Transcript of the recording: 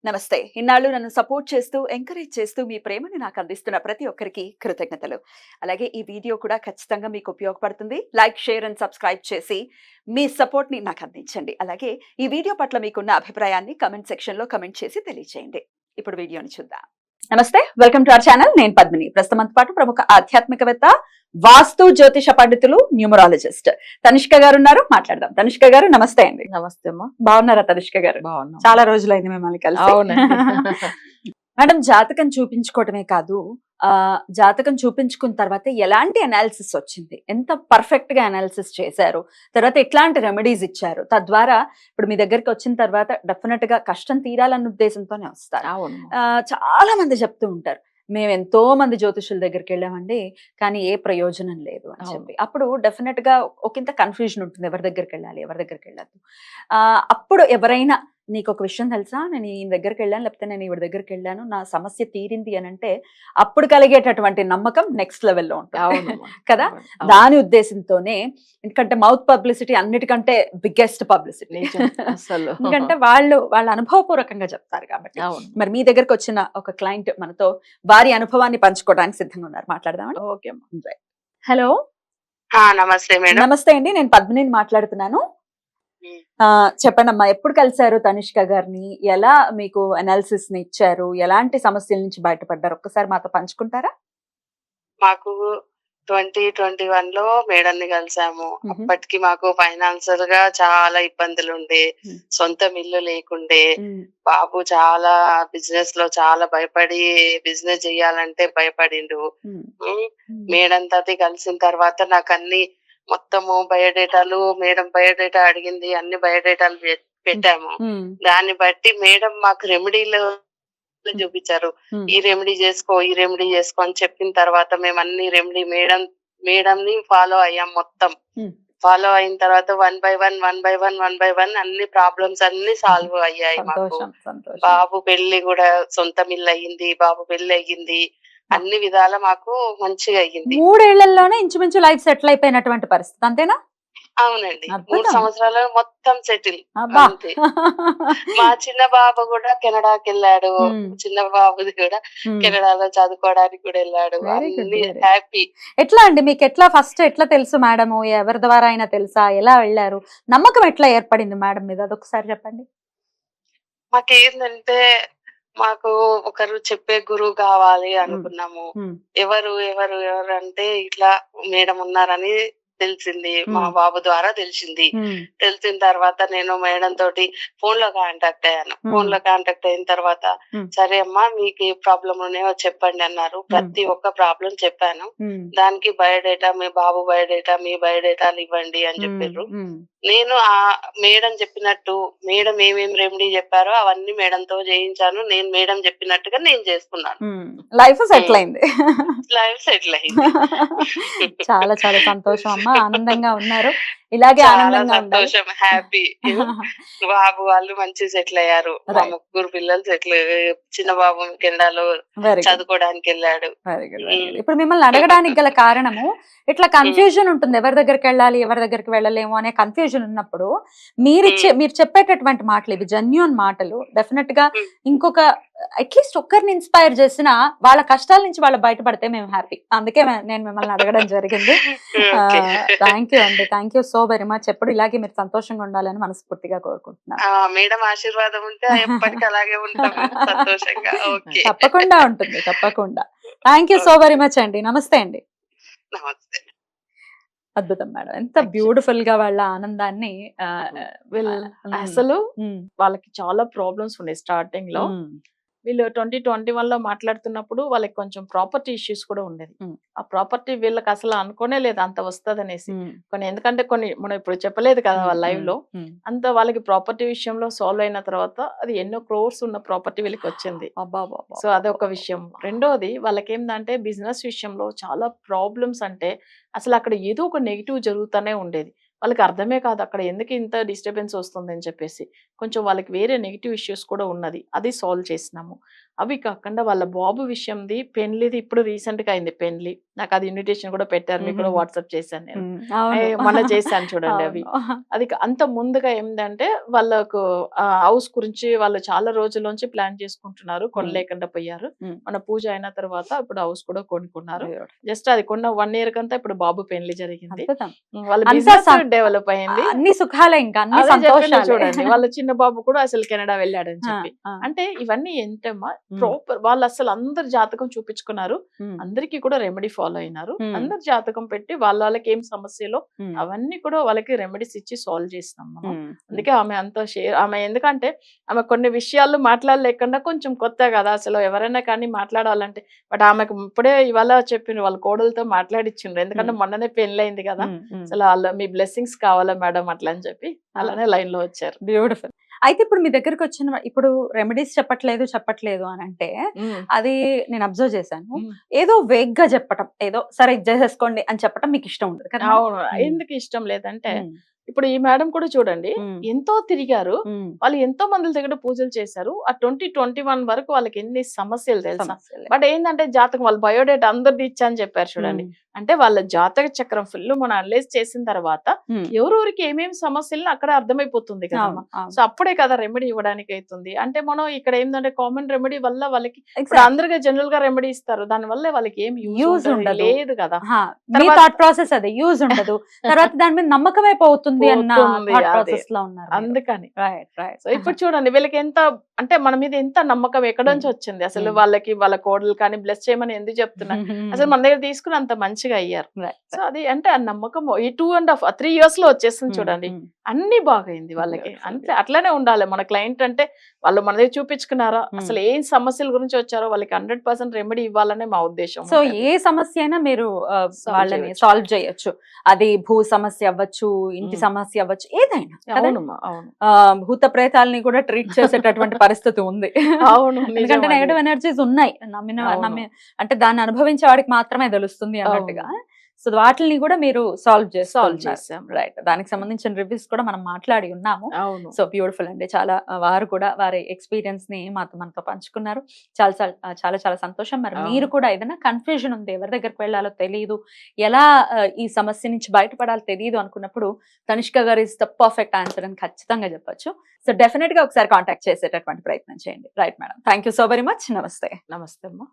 నమస్తే. ఇన్నాళ్ళు నన్ను సపోర్ట్ చేస్తూ, ఎంకరేజ్ చేస్తూ మీ ప్రేమని నాకు అందిస్తున్న ప్రతి ఒక్కరికి కృతజ్ఞతలు. అలాగే ఈ వీడియో కూడా ఖచ్చితంగా మీకు ఉపయోగపడుతుంది. లైక్, షేర్ అండ్ సబ్స్క్రైబ్ చేసి మీ సపోర్ట్‌ని నాకు అందించండి. అలాగే ఈ వీడియో పట్ల మీకున్న అభిప్రాయాన్ని కామెంట్ సెక్షన్‌లో కామెంట్ చేసి తెలియజేయండి. ఇప్పుడు వీడియోని చూద్దాం. నమస్తే. Welcome to our channel. నేను పద్మిని. ప్రస్తుతం మనతో పాటు ప్రముఖ ఆధ్యాత్మికవేత్త, వాస్తు జ్యోతిష పండితులు, న్యూమరాలజిస్ట్ తనిష్క గారు ఉన్నారు. మాట్లాడదాం. తనిష్క గారు నమస్తే అండి. నమస్తే అమ్మా. బాగున్నారా తనిష్క గారు? బాగున్నా. చాలా రోజులైంది మిమ్మల్ని కలిసి. మేడం, జాతకం చూపించుకోవటమే కాదు, జాతకం చూపించుకున్న తర్వాత ఎలాంటి అనాలిసిస్ వచ్చింది, ఎంత పర్ఫెక్ట్ గా అనాలిసిస్ చేశారు, తర్వాత ఎట్లాంటి రెమెడీస్ ఇచ్చారు, తద్వారా ఇప్పుడు మీ దగ్గరికి వచ్చిన తర్వాత డెఫినెట్ గా కష్టం తీరాలన్న ఉద్దేశంతోనే వస్తారు. చాలా మంది చెప్తూ ఉంటారు, మేము ఎంతో మంది జ్యోతిషుల దగ్గరికి వెళ్ళామండి కానీ ఏ ప్రయోజనం లేదు అని చెప్పి. అప్పుడు డెఫినెట్ గా ఒకంత కన్ఫ్యూజన్ ఉంటుంది, ఎవరి దగ్గరికి వెళ్ళాలి, ఎవరి దగ్గరికి వెళ్ళద్దు. అప్పుడు ఎవరైనా నీకు ఒక విషయం తెలుసా, నేను ఈయన దగ్గరికి వెళ్ళాను, లేకపోతే నేను ఈవిడ దగ్గరికి వెళ్ళాను, నా సమస్య తీరింది అని అంటే అప్పుడు కలిగేటటువంటి నమ్మకం నెక్స్ట్ లెవెల్లో ఉంటుంది కదా. దాని ఉద్దేశంతోనే, ఎందుకంటే మౌత్ పబ్లిసిటీ అన్నిటికంటే బిగ్గెస్ట్ పబ్లిసిటీ. ఎందుకంటే వాళ్ళ అనుభవపూర్వకంగా చెప్తారు కాబట్టి. మరి మీ దగ్గరకు వచ్చిన ఒక క్లయింట్ మనతో వారి అనుభవాన్ని పంచుకోవడానికి సిద్ధంగా ఉన్నారు. మాట్లాడదామండి. ఓకే. హలో. నమస్తే మేడం. నమస్తే అండి, నేను పద్మిని మాట్లాడుతున్నాను. చెప్పండి అమ్మా, ఎప్పుడు కలిసారు తనిష్క గారిని, ఎలా మీకు అనాలిసిస్ ని ఇచ్చారు, ఎలాంటి సమస్యల నుంచి బయటపడ్డారు, ఒక్కసారి మాతో పంచుకుంటారా? మాకు 2021 లో మేడం ని కలిసాము. అప్పటికి మాకు ఫైనాన్షియల్ గా చాలా ఇబ్బందులు ఉండే, సొంతం ఇల్లు లేకుండే, బాబు చాలా బిజినెస్ లో చాలా భయపడి బిజినెస్ చెయ్యాలంటే భయపడిండు. మేడం తోటి కలిసిన తర్వాత నాకు అన్ని మొత్తము బయోడేటాలు, మేడం బయోడేటా అడిగింది, అన్ని బయోడేటాలు పెట్టాము. దాన్ని బట్టి మేడం మాకు రెమెడీలు చూపించారు. ఈ రెమెడీ చేసుకో, ఈ రెమెడీ చేసుకో అని చెప్పిన తర్వాత మేము అన్ని రెమెడీ మేడం ని ఫాలో అయ్యాం. మొత్తం ఫాలో అయిన తర్వాత వన్ బై వన్ అన్ని ప్రాబ్లమ్స్ అన్ని సాల్వ్ అయ్యాయి. మాకు బాబు పెళ్లి కూడా సొంతం ఇల్లు అయ్యింది, బాబు పెళ్లి అయ్యింది, అన్ని విధాల మాకు మంచిగా అయ్యింది. 3 ఏళ్లలోనే ఇంచుమించు లైఫ్ సెటిల్ అయిపోయినటువంటి పరిస్థితి, అంతేనా? అవునండి. 3 సంవత్సరాలు మొత్తం సెటిల్. అంతే. మా చిన్న బాబు కూడా కెనడాకి వెళ్ళాడు. చిన్న బాబుది కూడా కెనడాలో చదువుకోవడానికి కూడా వెళ్ళాడు. అన్ని హ్యాపీ. ఎట్లా అండి, మీకు ఎట్లా ఫస్ట్ ఎట్లా తెలుసు మేడం, ఎవరి ద్వారా అయినా తెలుసా, ఎలా వెళ్ళారు, నమ్మకం ఎట్లా ఏర్పడింది మేడం మీద, అదొకసారి చెప్పండి. మాకేందంటే మాకు ఒకరు చెప్పే గురువు కావాలి అనుకున్నాము. ఎవరు ఎవరు ఎవరు అంటే ఇట్లా మేడం ఉన్నారని తెలిసింది, మా బాబు ద్వారా తెలిసింది. తెలిసిన తర్వాత నేను మేడం తోటి ఫోన్ లో కాంటాక్ట్ అయ్యాను. ఫోన్ లో కాంటాక్ట్ అయిన తర్వాత సరే అమ్మా మీకు ఏ ప్రాబ్లం ఉన్నాయో చెప్పండి అన్నారు. ప్రతి ఒక్క ప్రాబ్లం చెప్పాను. దానికి బయోడేటా, మీ బాబు బయోడేటా, మీ బయోడేటాలు ఇవ్వండి అని చెప్పారు. నేను ఆ మేడం చెప్పినట్టు, మేడం ఏమేమి రెమెడీ చెప్పారో అవన్నీ మేడంతో చేయించాను. నేను మేడం చెప్పినట్టుగా నేను చేసుకున్నాను. లైఫ్ సెటిల్ అయింది. లైఫ్ సెటిల్ అయింది. చాలా చాలా సంతోషం అమ్మా, ఆనందంగా ఉన్నారు, ఇలాగే ఆనందంగా సంతోషం, హ్యాపీ. బాబు వాళ్ళు మంచి సెటిల్ అయ్యారు. మా 3 పిల్లలు సెటిల్. చిన్న బాబు కెనడాలో చదువుకోవడానికి వెళ్ళాడు. ఇప్పుడు మిమ్మల్ని అడగడానికి గల కారణము, ఇట్లా కన్ఫ్యూజన్ ఉంటుంది, ఎవరి దగ్గరికి వెళ్ళాలి, ఎవరి దగ్గరికి వెళ్ళలేము అనే కన్ఫ్యూజన్ ఉన్నప్పుడు మీరు చెప్పేటటువంటి మాటలు ఇవి జెన్యూన్ మాటలు. డెఫినెట్ గా ఇంకొక అట్లీస్ట్ ఒక్కరిని ఇన్స్పైర్ చేసిన, వాళ్ళ కష్టాల నుంచి వాళ్ళు బయటపడితే మేము హ్యాపీ. అందుకే నేను మిమ్మల్ని అడగడం జరిగింది. థ్యాంక్ యూ అండి, thank you so very much. ఎప్పుడు ఇలాగే మీరు సంతోషంగా ఉండాలని మనస్ఫూర్తిగా కోరుకుంటున్నాను. మేడం ఆశీర్వాదం ఉంటే ఎప్పటికీ అలాగే ఉంటాం సంతోషంగా. తప్పకుండా ఉంటుంది, తప్పకుండా. Thank you so very much అండి. నమస్తే అండి. నమస్తే. అద్భుతం మేడం, ఎంత బ్యూటిఫుల్ గా వాళ్ళ ఆనందాన్ని. అసలు వాళ్ళకి చాలా ప్రాబ్లమ్స్ ఉన్నాయి స్టార్టింగ్ లో. వీళ్ళు 2021 లో మాట్లాడుతున్నప్పుడు వాళ్ళకి కొంచెం ప్రాపర్టీ ఇష్యూస్ కూడా ఉండేది. ఆ ప్రాపర్టీ వీళ్ళకి అసలు అనుకోనే లేదు అంత వస్తుంది అనేసి. ఎందుకంటే మనం ఇప్పుడు చెప్పలేదు కదా వాళ్ళ లైవ్ లో, అంత వాళ్ళకి ప్రాపర్టీ విషయంలో సాల్వ్ అయిన తర్వాత అది ఎన్నో క్రోర్స్ ఉన్న ప్రాపర్టీ వీళ్ళకి వచ్చింది. సో అదొక విషయం. రెండోది వాళ్ళకి ఏంటంటే బిజినెస్ విషయంలో చాలా ప్రాబ్లమ్స్, అంటే అసలు అక్కడ ఏదో ఒక నెగిటివ్ జరుగుతూనే ఉండేది. వాళ్ళకి అర్థమే కాదు అక్కడ ఎందుకు ఇంత డిస్టర్బెన్స్ వస్తుంది అని చెప్పేసి. కొంచెం వాళ్ళకి వేరే నెగిటివ్ ఇష్యూస్ కూడా ఉన్నది, అది సాల్వ్ చేసినాము. అవి కాకుండా వాళ్ళ బాబు విషయంది పెళ్లిది ఇప్పుడు రీసెంట్ గా అయింది పెళ్లి. నాకు అది ఇన్విటేషన్ కూడా పెట్టారు, మీకు కూడా వాట్సాప్ చేశాను నేను. మొన్న చేశాను చూడండి అవి. అది అంత ముందుగా ఏంటంటే వాళ్ళకు హౌస్ గురించి వాళ్ళు చాలా రోజుల నుంచి ప్లాన్ చేసుకుంటున్నారు, కొనలేకుండా పోయారు. మన పూజ అయిన తర్వాత ఇప్పుడు హౌస్ కూడా కొనుక్కున్నారు. జస్ట్ అది కొన్న 1 year కంతా ఇప్పుడు బాబు పెళ్లి జరిగింది. వాళ్ళ బిజినెస్ డెవలప్ అయింది. అన్ని సుఖాలే, ఇంకా అన్ని అదే చెప్పాను సంతోషాలే. చూడండి, వాళ్ళ చిన్న బాబు కూడా అసలు కెనడా వెళ్ళాడని చెప్పి. అంటే ఇవన్నీ ఏంటమ్మా, ప్రాపర్ వాళ్ళు అసలు అందరు జాతకం చూపించుకున్నారు, అందరికి కూడా రెమెడీ ఫాలో అయినారు, అందరు జాతకం పెట్టి వాళ్ళకి ఏం సమస్యలో అవన్నీ కూడా వాళ్ళకి రెమెడీస్ ఇచ్చి సాల్వ్ చేసినాం మనం. అందుకే ఆమె అంత ఆమె ఎందుకంటే ఆమె కొన్ని విషయాలు మాట్లాడలేకుండా కొంచెం కొత్త కదా, అసలు ఎవరైనా కానీ మాట్లాడాలంటే. బట్ ఆమెకు ఇప్పుడే ఇవాళ చెప్పిండ్రు, వాళ్ళ కోడలతో మాట్లాడిచ్చిండ్రు, ఎందుకంటే మొన్ననే పెళ్ళైంది కదా, అసలు వాళ్ళ మీ బ్లెస్సింగ్స్ కావాలా మేడం అట్లా అని చెప్పి అలానే లైన్ లో వచ్చారు. బ్యూటిఫుల్. అయితే ఇప్పుడు మీ దగ్గరకు వచ్చిన ఇప్పుడు రెమెడీస్ చెప్పట్లేదు అని అంటే అది నేను అబ్జర్వ్ చేశాను. ఏదో వేగ్ గా చెప్పటం, ఏదో సరే ఇది చేసేసుకోండి అని చెప్పటం మీకు ఇష్టం ఉండదు కదా? అవును. ఎందుకు ఇష్టం లేదంటే ఇప్పుడు ఈ మేడం కూడా చూడండి, ఎంతో తిరిగారు, వాళ్ళు ఎంతో మంది దగ్గర పూజలు చేశారు. ఆ 2021 వరకు వాళ్ళకి ఎన్ని సమస్యలు తెలుసా. బట్ ఏంటంటే జాతకం వాళ్ళ బయోడేటా అందరిది ఇచ్చా అని చెప్పారు చూడండి. అంటే వాళ్ళ జాతక చక్రం ఫుల్ మనం అనలైజ్ చేసిన తర్వాత ఎవరెవరికి ఏమేమి సమస్యలు అక్కడ అర్థమైపోతుంది కదా. సో అప్పుడే కదా రెమెడీ ఇవ్వడానికి అవుతుంది. అంటే మనం ఇక్కడ ఏంటంటే కామన్ రెమెడీ వల్ల వాళ్ళకి ఇప్పుడు అందరిగా జనరల్ గా రెమెడీ ఇస్తారు, దాని వల్ల వాళ్ళకి ఏం యూజ్ లేదు కదా. ప్రాసెస్ అదే యూజ్ ఉండదు. తర్వాత దాని మీద నమ్మకం అయిపోతుంది అన్న ప్రాసెస్ లో ఉన్నారు అందుకని. సో ఇప్పుడు చూడండి వీళ్ళకి ఎంత అంటే మన మీద ఎంత నమ్మకం ఎక్కడ నుంచి వచ్చింది అసలు. వాళ్ళకి వాళ్ళ కోడలు కానీ బ్లెస్ చేయమని ఎందుకు చెప్తున్నారు, అసలు మన దగ్గర తీసుకుని అంత మంచిగా అయ్యారు. సో అది అంటే ఆ నమ్మకం ఈ 2.5 3 years లో వచ్చేస్తుంది చూడండి, అన్ని బాగైంది వాళ్ళకి. అంతే అట్లానే ఉండాలి మన క్లయింట్ అంటే. వాళ్ళు మన దగ్గర చూపించుకున్నారా, అసలు ఏం సమస్యల గురించి వచ్చారో వాళ్ళకి 100% రెమెడీ ఇవ్వాలనే మా ఉద్దేశం. సో ఏ సమస్య అయినా మీరు వాళ్ళని సాల్వ్ చేయొచ్చు. అది భూ సమస్య అవ్వచ్చు, ఇంటి సమస్య అవ్వచ్చు, ఏదైనా. భూత ప్రేతాలని కూడా ట్రీట్ చేసేటటువంటి పరిస్థితి ఉంది. అవును, ఎందుకంటే నెగటివ్ ఎనర్జీస్ ఉన్నాయి, అంటే దాన్ని అనుభవించే వాడికి మాత్రమే తెలుస్తుంది అన్నట్టుగా. సో వాటిని కూడా మీరు సాల్వ్ చేస్తాం. రైట్, దానికి సంబంధించిన రివ్యూస్ కూడా మనం మాట్లాడి ఉన్నాము. సో బ్యూటిఫుల్ అండి, చాలా వారు కూడా వారి ఎక్స్పీరియన్స్ ని మనతో పంచుకున్నారు. చాలా సంతోషం. మరి మీరు కూడా ఏదైనా కన్ఫ్యూజన్ ఉంది, ఎవరి దగ్గరికి వెళ్ళాలో తెలియదు, ఎలా ఈ సమస్య నుంచి బయటపడాలో తెలియదు అనుకున్నప్పుడు తనిష్క గారు ఇస్ ద పర్ఫెక్ట్ ఆన్సర్ అని ఖచ్చితంగా చెప్పొచ్చు. సో డెఫినెట్ గా ఒకసారి కాంటాక్ట్ చేసేటటువంటి ప్రయత్నం చేయండి. Right madam, thank you so very much. నమస్తే. నమస్తే అమ్మా.